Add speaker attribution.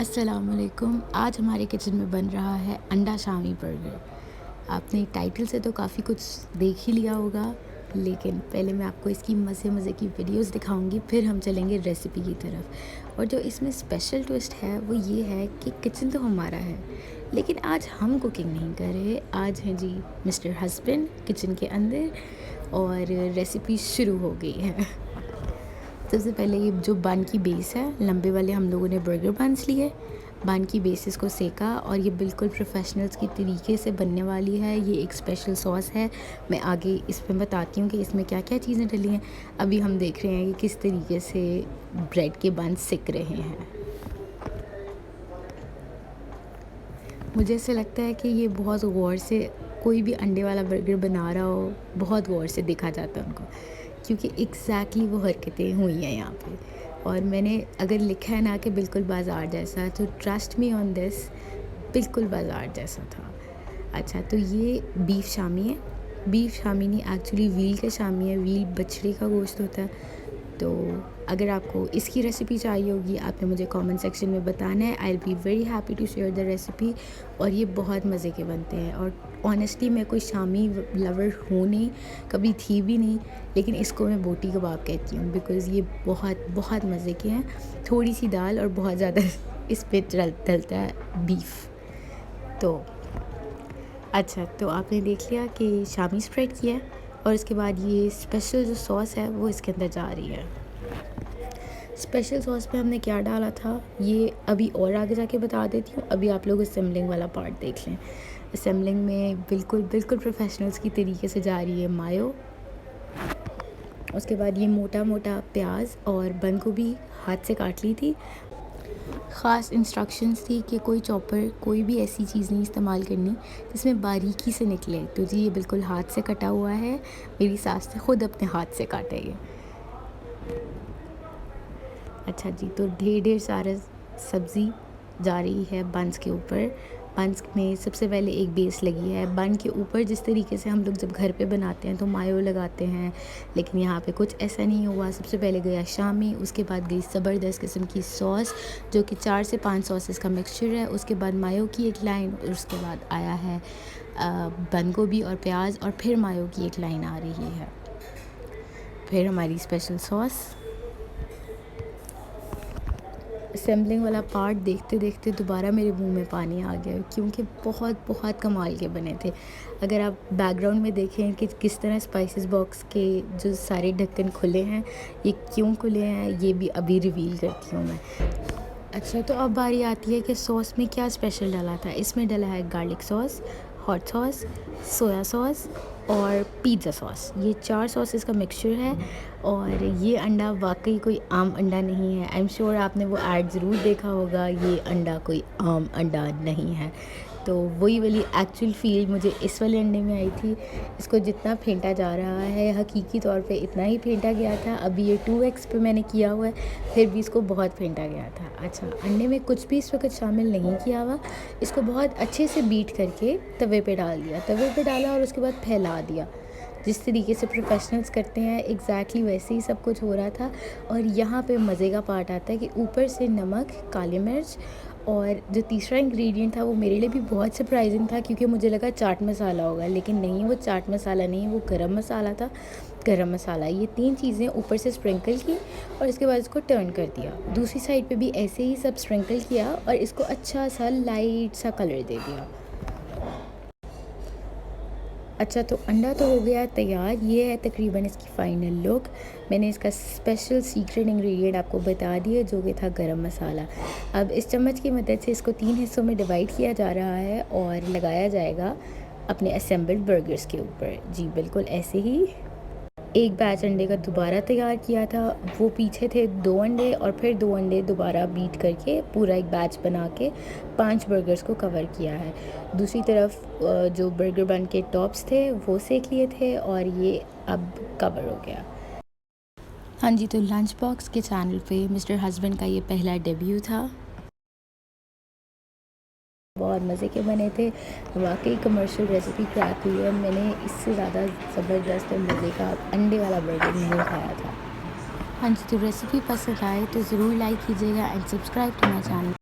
Speaker 1: अस्सलामुअलैकुम। आज हमारे किचन में बन रहा है अंडा शामी बर्गर। आपने टाइटल से तो काफ़ी कुछ देख ही लिया होगा, लेकिन पहले मैं आपको इसकी मज़े मज़े की वीडियोस दिखाऊंगी, फिर हम चलेंगे रेसिपी की तरफ। और जो इसमें स्पेशल ट्विस्ट है वो ये है कि किचन तो हमारा है, लेकिन आज हम कुकिंग नहीं कर रहे। आज हैं जी मिस्टर हस्बैंड किचन के अंदर और रेसिपी शुरू हो गई है। सबसे पहले ये जो बन की बेस है, लंबे वाले हम लोगों ने बर्गर बन्स लिए, बन की बेसिस को सेका और ये बिल्कुल प्रोफेशनल्स की तरीके से बनने वाली है। ये एक स्पेशल सॉस है, मैं आगे इसमें बताती हूँ कि इसमें क्या क्या चीज़ें डली हैं। अभी हम देख रहे हैं कि किस तरीके से ब्रेड के बन सिक रहे हैं। मुझे ऐसे लगता है कि ये बहुत गौर से, कोई भी अंडे वाला बर्गर बना रहा हो, बहुत गौर से देखा जाता है उनको, क्योंकि एग्जैक्टली वो हरकतें हुई हैं यहाँ पे। और मैंने अगर लिखा है ना कि बिल्कुल बाज़ार जैसा, तो ट्रस्ट मी ऑन दिस, बिल्कुल बाज़ार जैसा था। अच्छा, तो ये बीफ शामी है। बीफ शामी नहीं, एक्चुअली व्हील का शामी है। व्हील बछड़े का गोश्त होता है। तो अगर आपको इसकी रेसिपी चाहिए होगी, आपने मुझे कमेंट सेक्शन में बताना है। I will be very happy to share the recipe. और ये बहुत मज़े के बनते हैं। और ऑनेस्टली मैं कोई शामी लवर हूँ नहीं, कभी थी भी नहीं, लेकिन इसको मैं बोटी कबाब कहती हूँ बिकॉज़ ये बहुत बहुत मज़े के हैं। थोड़ी सी दाल और बहुत ज़्यादा इस पर डलता है बीफ। तो अच्छा, तो आपने देख लिया कि शामी स्प्रेड किया है और उसके बाद ये स्पेशल जो सॉस है वो इसके अंदर जा रही है। स्पेशल सॉस पे हमने क्या डाला था ये अभी और आगे जाके बता देती हूँ। अभी आप लोग असेंबलिंग वाला पार्ट देख लें। असेंबलिंग में बिल्कुल बिल्कुल प्रोफेशनल्स की तरीके से जा रही है मायो। उसके बाद ये मोटा मोटा प्याज और बंद गोभी हाथ से काट ली थी। ख़ास इंस्ट्रक्शंस थी कि कोई चॉपर, कोई भी ऐसी चीज़ नहीं इस्तेमाल करनी जिसमें बारीकी से निकले। तो जी ये बिल्कुल हाथ से कटा हुआ है। मेरी सास ने ख़ुद अपने हाथ से काटा है ये। अच्छा जी, तो ढेर ढेर सारा सब्ज़ी जा रही है बंस के ऊपर। बंस में सबसे पहले एक बेस लगी है। बन के ऊपर जिस तरीके से हम लोग जब घर पे बनाते हैं तो मायो लगाते हैं, लेकिन यहाँ पे कुछ ऐसा नहीं हुआ। सबसे पहले गया शामी, उसके बाद गई ज़बरदस्त किस्म की सॉस जो कि 4 से 5 सॉसेस का मिक्सचर है। उसके बाद मायो की एक लाइन, और उसके बाद आया है बंद गोभी और प्याज, और फिर मायो की एक लाइन आ रही है। फिर हमारी स्पेशल सॉस। असेंबलिंग वाला पार्ट देखते देखते दोबारा मेरे मुंह में पानी आ गया, क्योंकि बहुत बहुत कमाल के बने थे। अगर आप बैकग्राउंड में देखें कि किस तरह स्पाइसेस बॉक्स के जो सारे ढक्कन खुले हैं, ये क्यों खुले हैं ये भी अभी रिवील करती हूँ मैं। अच्छा, तो अब बारी आती है कि सॉस में क्या स्पेशल डाला था। इसमें डाला है garlic sauce, hot sauce, soya sauce और पिज़्ज़ा सॉस। ये 4 सॉसेस का मिक्सचर है। और ये अंडा वाकई कोई आम अंडा नहीं है। आई एम श्योर आपने वो ऐड ज़रूर देखा होगा, ये अंडा कोई आम अंडा नहीं है। तो वही वाली एक्चुअल फील मुझे इस वाले अंडे में आई थी। इसको जितना फेंटा जा रहा है हकीकी तौर पे इतना ही फेंटा गया था। अभी ये 2x पे मैंने किया हुआ है, फिर भी इसको बहुत फेंटा गया था। अच्छा, अंडे में कुछ भी इस वक्त शामिल नहीं किया हुआ। इसको बहुत अच्छे से बीट करके तवे पे डाल दिया, तवे पे डाला और उसके बाद फैला दिया। जिस तरीके से प्रोफेशनल्स करते हैं एग्जैक्टली वैसे ही सब कुछ हो रहा था। और यहाँ पे मज़े का पार्ट आता है कि ऊपर से नमक, काली मिर्च, और जो तीसरा इंग्रेडिएंट था वो मेरे लिए भी बहुत सरप्राइजिंग था, क्योंकि मुझे लगा चाट मसाला होगा, लेकिन नहीं, वो चाट मसाला नहीं, वो गरम मसाला था। गरम मसाला, ये 3 चीज़ें ऊपर से स्प्रिंकल की और इसके बाद इसको टर्न कर दिया। दूसरी साइड पे भी ऐसे ही सब स्प्रिंकल किया और इसको अच्छा सा लाइट सा कलर दे दिया। अच्छा, तो अंडा तो हो गया तैयार। ये है तकरीबन इसकी फ़ाइनल लुक। मैंने इसका स्पेशल सीक्रेट इंग्रेडिएंट आपको बता दिया, जो कि था गरम मसाला। अब इस चम्मच की मदद से इसको 3 हिस्सों में डिवाइड किया जा रहा है और लगाया जाएगा अपने असेंबल्ड बर्गर्स के ऊपर। जी बिल्कुल ऐसे ही। एक बैच अंडे का दोबारा तैयार किया था, वो पीछे थे 2 अंडे, और फिर 2 अंडे दोबारा बीट करके पूरा एक बैच बना के 5 बर्गर्स को कवर किया है। दूसरी तरफ जो बर्गर बन के टॉप्स थे वो सेक लिए थे और ये अब कवर हो गया। हाँ जी, तो लंच बॉक्स के चैनल पे मिस्टर हस्बैंड का ये पहला डेब्यू था। बहुत मज़े के बने थे, वाकई कमर्शियल रेसिपी क्रैक हुई है। मैंने इससे ज़्यादा ज़बरदस्त और मज़े का अंडे वाला बर्गर नहीं खाया था। हाँ जी, तो रेसिपी पसंद आए तो ज़रूर लाइक कीजिएगा and subscribe to my channel.